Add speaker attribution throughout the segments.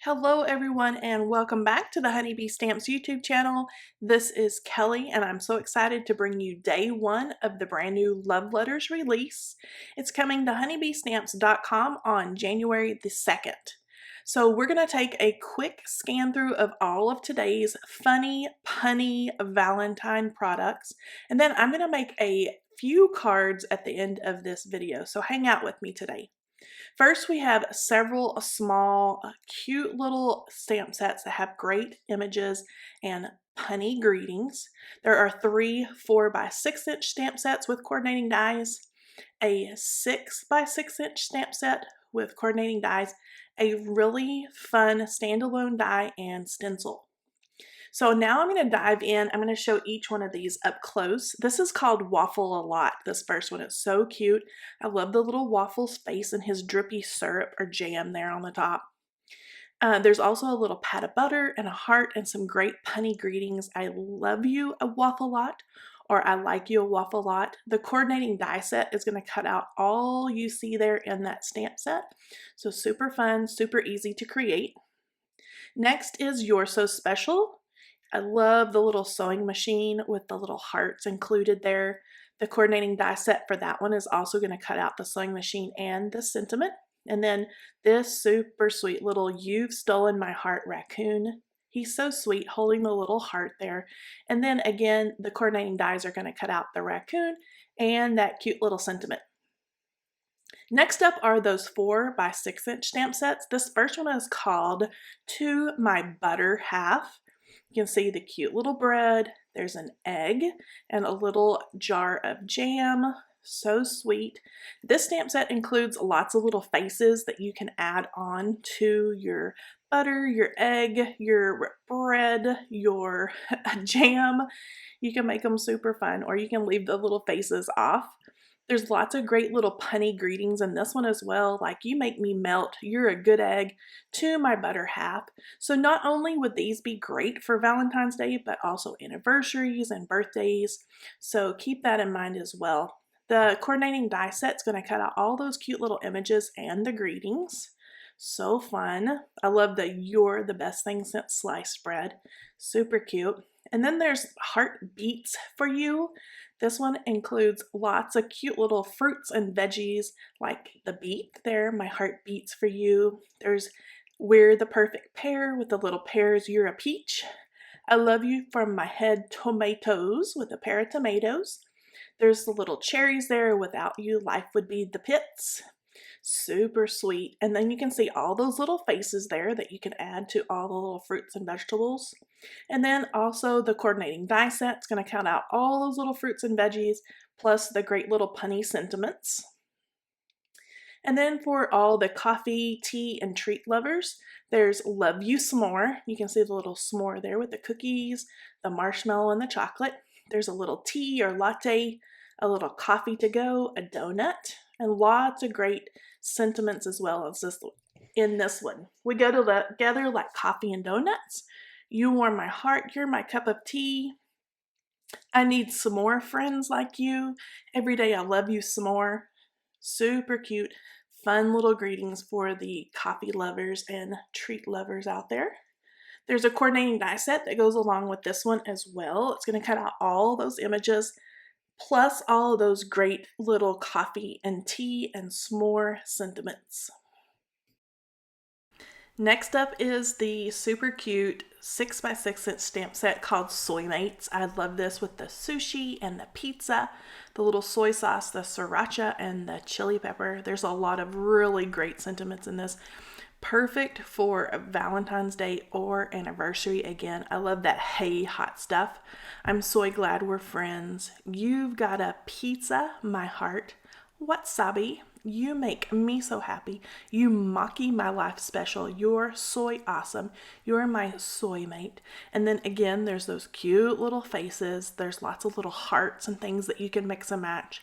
Speaker 1: Hello everyone and welcome back to the Honeybee Stamps YouTube channel. This is Kelly and I'm so excited to bring you day one of the brand new Love Letters release. It's coming to honeybeestamps.com on January the 2nd. So we're going to take a quick scan through of all of today's funny, punny Valentine products, and then I'm going to make a few cards at the end of this video, so hang out with me today. First, we have several small, cute little stamp sets that have great images and punny greetings. There are 3 4x6" stamp sets with coordinating dies, a 6x6" stamp set with coordinating dies, a really fun standalone die, and stencil. So now I'm going to dive in. I'm going to show each one of these up close. This is called Waffle a Lot. This first one is so cute. I love the little Waffle's face and his drippy syrup or jam there on the top. There's also a little pat of butter and a heart and some great punny greetings. I love you a waffle lot, or I like you a waffle lot. The coordinating die set is going to cut out all you see there in that stamp set. So super fun, super easy to create. Next is You're So Special. I love the little sewing machine with the little hearts included there. The coordinating die set for that one is also going to cut out the sewing machine and the sentiment. And then this super sweet little You've Stolen My Heart raccoon. He's so sweet holding the little heart there. And then again, the coordinating dies are going to cut out the raccoon and that cute little sentiment. Next up are those 4x6" stamp sets. This first one is called To My Butter Half. You can see the cute little bread. There's an egg and a little jar of jam. So sweet. This stamp set includes lots of little faces that you can add on to your butter, your egg, your bread, your jam. You can make them super fun, or you can leave the little faces off. There's lots of great little punny greetings in this one as well, like you make me melt, you're a good egg, to my butter half. So not only would these be great for Valentine's Day, but also anniversaries and birthdays. So keep that in mind as well. The coordinating die set's going to cut out all those cute little images and the greetings. So fun. I love the You're the Best Thing Since Sliced Bread. Super cute. And then there's Heartbeats for You. This one includes lots of cute little fruits and veggies like the beet there, my heart beats for you. There's We're the Perfect Pair with the little pears, you're a peach. I love you from my head tomatoes with a pair of tomatoes. There's the little cherries there, without you life would be the pits. Super sweet. And then you can see all those little faces there that you can add to all the little fruits and vegetables. And then also the coordinating die set's going to count out all those little fruits and veggies, plus the great little punny sentiments. And then for all the coffee, tea, and treat lovers, there's Love You S'more. You can see the little s'more there with the cookies, the marshmallow, and the chocolate. There's a little tea or latte, a little coffee to go, a donut, and lots of great sentiments as well as this in this one. We go together like coffee and donuts. You warm my heart, you're my cup of tea. I need some more friends like you. Every day I love you some more. Super cute, fun little greetings for the coffee lovers and treat lovers out there. There's a coordinating die set that goes along with this one as well. It's going to cut out all those images, plus all of those great little coffee and tea and s'more sentiments. Next up is the super cute 6x6" stamp set called Soy Mates. I love this with the sushi and the pizza, the little soy sauce, the sriracha, and the chili pepper. There's a lot of really great sentiments in this. Perfect for Valentine's Day or anniversary. Again, I love that hey hot stuff. I'm so glad we're friends. You've got a pizza, my heart. Wasabi, you make me so happy. You maki my life special. You're soy awesome. You're my soy mate. And then again, there's those cute little faces. There's lots of little hearts and things that you can mix and match.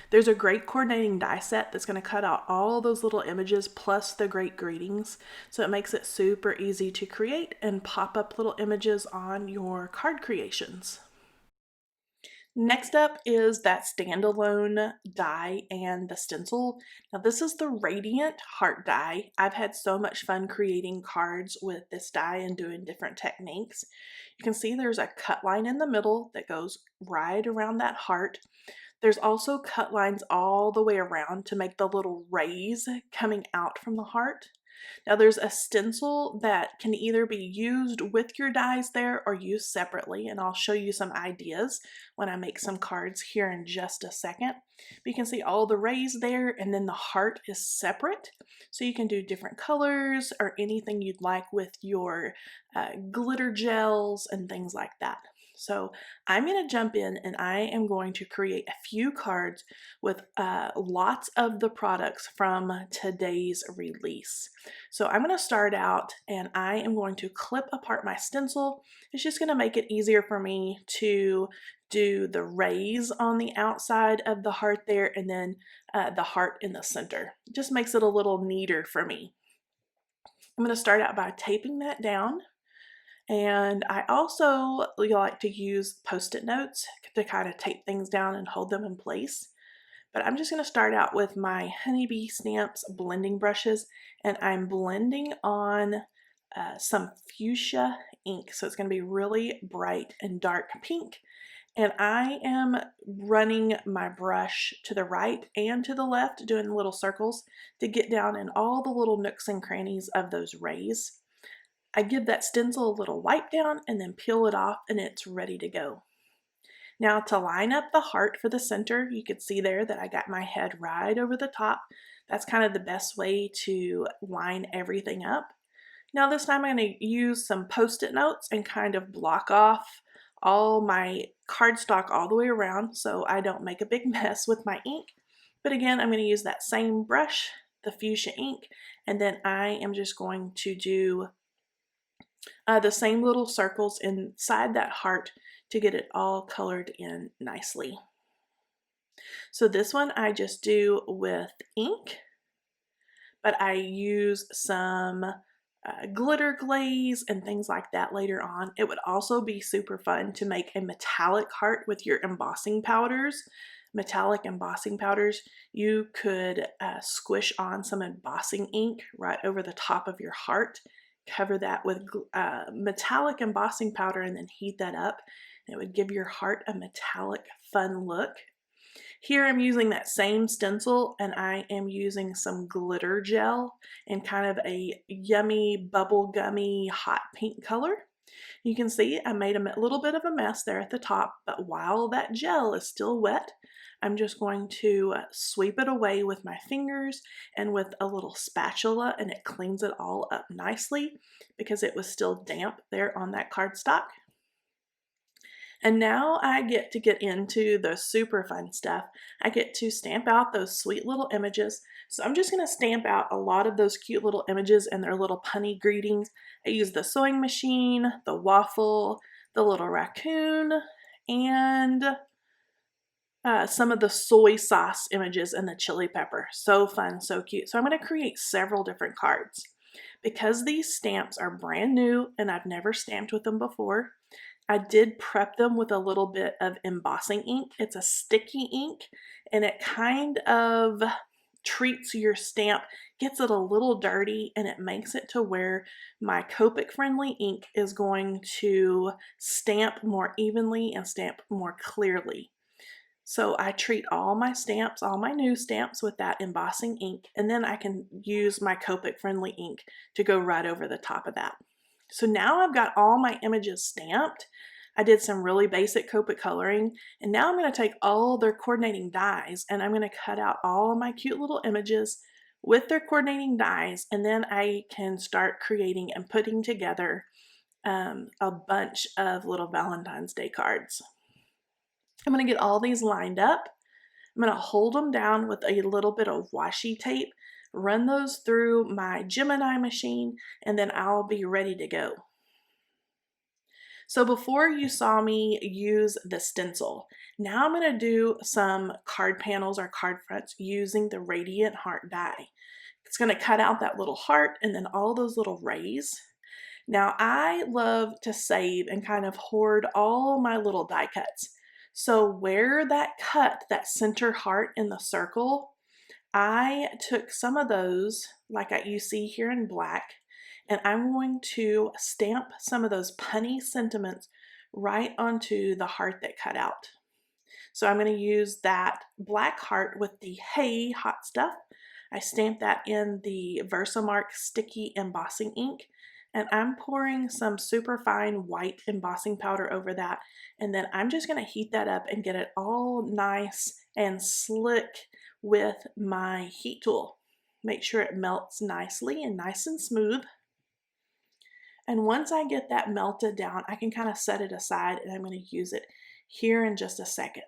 Speaker 1: There's a great coordinating die set that's going to cut out all those little images plus the great greetings. So it makes it super easy to create and pop up little images on your card creations. Next up is that standalone die and the stencil. Now this is the Radiant Heart die. I've had so much fun creating cards with this die and doing different techniques. You can see there's a cut line in the middle that goes right around that heart. There's also cut lines all the way around to make the little rays coming out from the heart. Now there's a stencil that can either be used with your dies there or used separately, and I'll show you some ideas when I make some cards here in just a second. But you can see all the rays there, and then the heart is separate. So you can do different colors or anything you'd like with your glitter gels and things like that. So I'm going to jump in and I am going to create a few cards with lots of the products from today's release. So I'm going to start out and I am going to clip apart my stencil. It's just going to make it easier for me to do the rays on the outside of the heart there and then the heart in the center. It just makes it a little neater for me. I'm going to start out by taping that down. And I also like to use Post-it notes to kind of tape things down and hold them in place. But I'm just going to start out with my Honeybee Stamps blending brushes, and I'm blending on some fuchsia ink. So it's going to be really bright and dark pink. And I am running my brush to the right and to the left, doing little circles to get down in all the little nooks and crannies of those rays. I give that stencil a little wipe down and then peel it off and it's ready to go. Now to line up the heart for the center, you can see there that I got my head right over the top. That's kind of the best way to line everything up. Now this time I'm going to use some Post-it notes and kind of block off all my cardstock all the way around so I don't make a big mess with my ink. But again, I'm going to use that same brush, the fuchsia ink, and then I am just going to do the same little circles inside that heart to get it all colored in nicely. So this one I just do with ink, but I use some glitter glaze and things like that later on. It would also be super fun to make a metallic heart with your embossing powders. Metallic embossing powders, you could squish on some embossing ink right over the top of your heart. Cover that with metallic embossing powder and then heat that up. It would give your heart a metallic fun look. Here I'm using that same stencil and I am using some glitter gel in kind of a yummy bubblegummy hot pink color. You can see I made a little bit of a mess there at the top, but while that gel is still wet, I'm just going to sweep it away with my fingers and with a little spatula, and it cleans it all up nicely because it was still damp there on that cardstock. And now I get to get into the super fun stuff. I get to stamp out those sweet little images. So I'm just going to stamp out a lot of those cute little images and their little punny greetings. I use the sewing machine, the waffle, the little raccoon, and some of the soy sauce images and the chili pepper. So fun, so cute. So I'm going to create several different cards. Because these stamps are brand new and I've never stamped with them before, I did prep them with a little bit of embossing ink. It's a sticky ink and it kind of treats your stamp, gets it a little dirty, and it makes it to where my Copic friendly ink is going to stamp more evenly and stamp more clearly. So I treat all my stamps, all my new stamps with that embossing ink, and then I can use my Copic friendly ink to go right over the top of that. So now I've got all my images stamped. I did some really basic Copic coloring, and now I'm going to take all their coordinating dies and I'm going to cut out all my cute little images with their coordinating dies, and then I can start creating and putting together a bunch of little Valentine's Day cards. I'm going to get all these lined up. I'm going to hold them down with a little bit of washi tape, run those through my Gemini machine, and then I'll be ready to go. So before you saw me use the stencil, now I'm going to do some card panels or card fronts using the Radiant Heart die. It's going to cut out that little heart and then all those little rays. Now I love to save and kind of hoard all my little die cuts. So where that cut, that center heart in the circle, I took some of those, like you see here in black, and I'm going to stamp some of those punny sentiments right onto the heart that cut out. So I'm going to use that black heart with the Hey Hot Stuff. I stamped that in the Versamark sticky embossing ink, and I'm pouring some super fine white embossing powder over that, and then I'm just going to heat that up and get it all nice and slick with my heat tool. Make sure it melts nicely and nice and smooth. And once I get that melted down, I can kind of set it aside, and I'm going to use it here in just a second.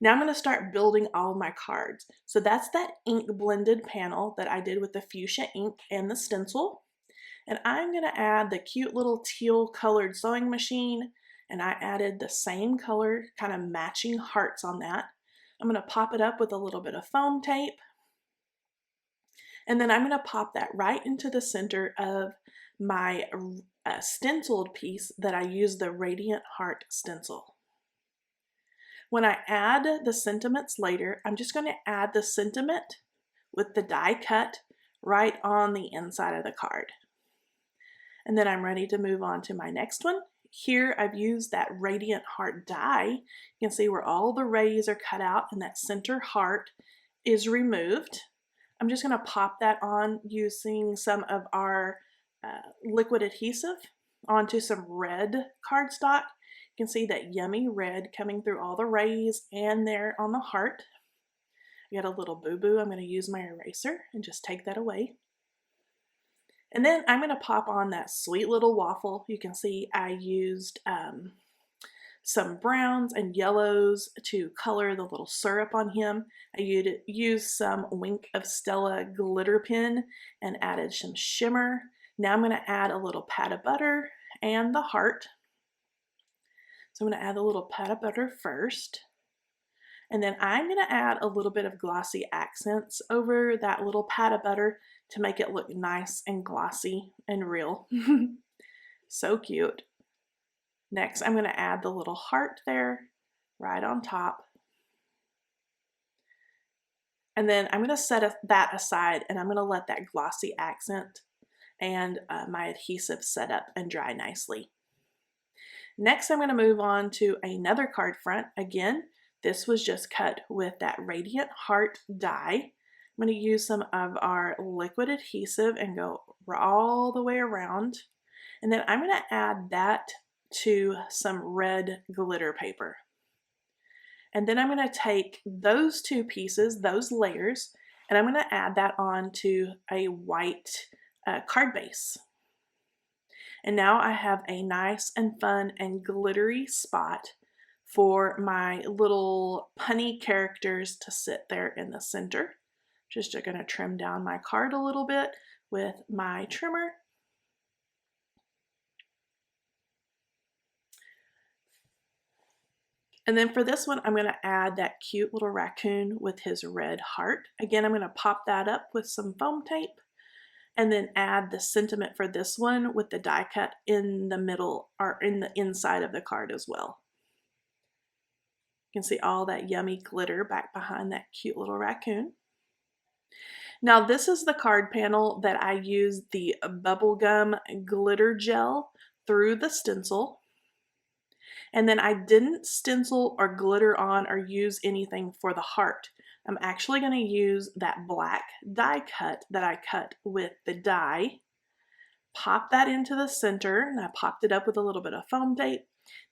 Speaker 1: Now I'm going to start building all of my cards. So that's that ink blended panel that I did with the fuchsia ink and the stencil. And I'm going to add the cute little teal colored sewing machine, and I added the same color, kind of matching hearts on that. I'm going to pop it up with a little bit of foam tape, and then I'm going to pop that right into the center of my stenciled piece that I used the Radiant Heart stencil. When I add the sentiments later, I'm just going to add the sentiment with the die cut right on the inside of the card. And then I'm ready to move on to my next one. Here I've used that Radiant Heart die. You can see where all the rays are cut out and that center heart is removed. I'm just going to pop that on using some of our liquid adhesive onto some red cardstock. You can see that yummy red coming through all the rays and there on the heart. I got a little boo-boo. I'm going to use my eraser and just take that away. And then I'm going to pop on that sweet little waffle. You can see I used some browns and yellows to color the little syrup on him. I used some Wink of Stella glitter pen and added some shimmer. Now I'm going to add a little pat of butter and the heart. So I'm going to add a little pat of butter first. And then I'm going to add a little bit of glossy accents over that little pat of butter to make it look nice and glossy and real. So cute. Next, I'm going to add the little heart there right on top. And then I'm going to set that aside, and I'm going to let that glossy accent and my adhesive set up and dry nicely. Next, I'm going to move on to another card front. Again, this was just cut with that Radiant Heart die. I'm going to use some of our liquid adhesive and go all the way around. And then I'm going to add that to some red glitter paper. And then I'm going to take those two pieces, those layers, and I'm going to add that onto a white card base. And now I have a nice and fun and glittery spot for my little punny characters to sit there in the center. Just going to trim down my card a little bit with my trimmer. And then for this one, I'm going to add that cute little raccoon with his red heart. Again, I'm going to pop that up with some foam tape and then add the sentiment for this one with the die cut in the middle or in the inside of the card as well. You can see all that yummy glitter back behind that cute little raccoon. Now this is the card panel that I used the bubblegum glitter gel through the stencil. And then I didn't stencil or glitter on or use anything for the heart. I'm actually going to use that black die cut that I cut with the die. Pop that into the center, and I popped it up with a little bit of foam tape.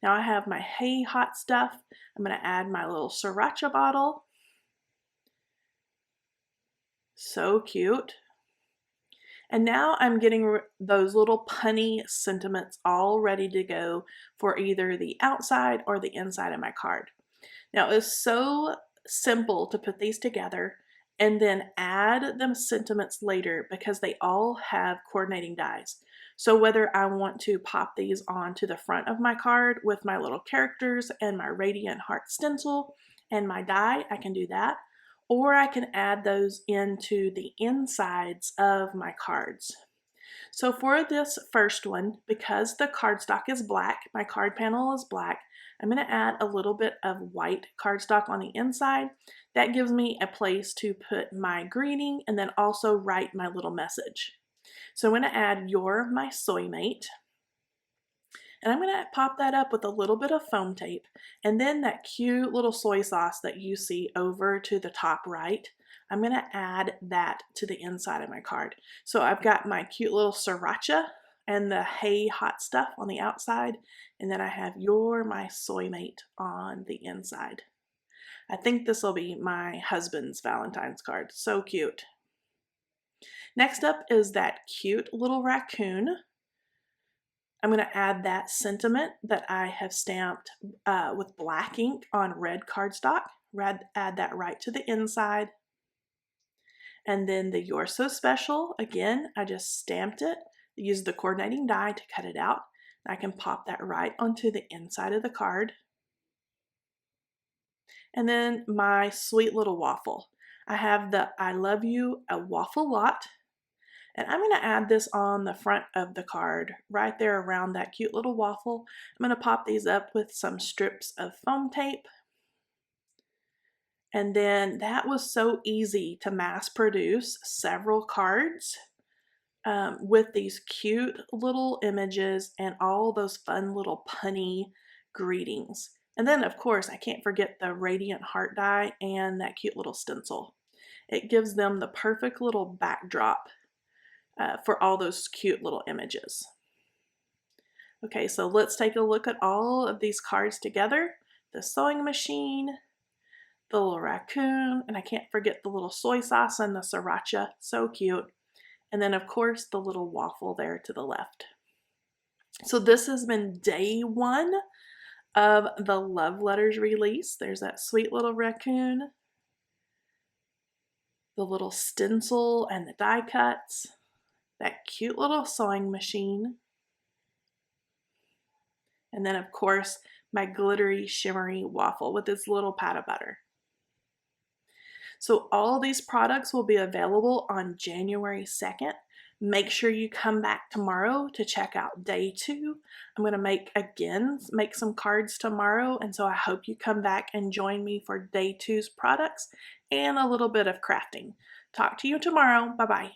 Speaker 1: Now I have my Hey Hot Stuff. I'm going to add my little sriracha bottle. So cute. And now I'm getting those little punny sentiments all ready to go for either the outside or the inside of my card. Now it's so simple to put these together and then add the sentiments later because they all have coordinating dies. So whether I want to pop these onto the front of my card with my little characters and my Radiant Heart stencil and my die, I can do that. Or I can add those into the insides of my cards. So for this first one, because the cardstock is black, my card panel is black, I'm going to add a little bit of white cardstock on the inside. That gives me a place to put my greeting and then also write my little message. So I'm going to add "You're my soy mate." And I'm going to pop that up with a little bit of foam tape, and then that cute little soy sauce that you see over to the top right, I'm going to add that to the inside of my card. So I've got my cute little sriracha and the hey hot stuff on the outside, and then I have "You're my soy mate" on the inside. I think this will be my husband's Valentine's card. So cute. Next up is that cute little raccoon. I'm going to add that sentiment that I have stamped with black ink on red cardstock. Add that right to the inside. And then the "You're so special," again, I just stamped it, used the coordinating die to cut it out. I can pop that right onto the inside of the card. And then my sweet little waffle. I have the "I love you a waffle lot." And I'm going to add this on the front of the card, right there around that cute little waffle. I'm going to pop these up with some strips of foam tape. And then that was so easy to mass produce several cards with these cute little images and all those fun little punny greetings. And then, of course, I can't forget the radiant heart die and that cute little stencil. It gives them the perfect little backdrop for all those cute little images. Okay, so let's take a look at all of these cards together. The sewing machine, the little raccoon, and I can't forget the little soy sauce and the sriracha, so cute. And then of course the little waffle there to the left. So this has been day one of the Love Letters release. There's that sweet little raccoon, the little stencil and the die cuts, that cute little sewing machine, and then of course my glittery shimmery waffle with its little pat of butter. So all these products will be available on January 2nd. Make sure you come back tomorrow to check out day 2. I'm going to make some cards tomorrow, and so I hope you come back and join me for day 2's products and a little bit of crafting. Talk to you tomorrow. Bye-bye.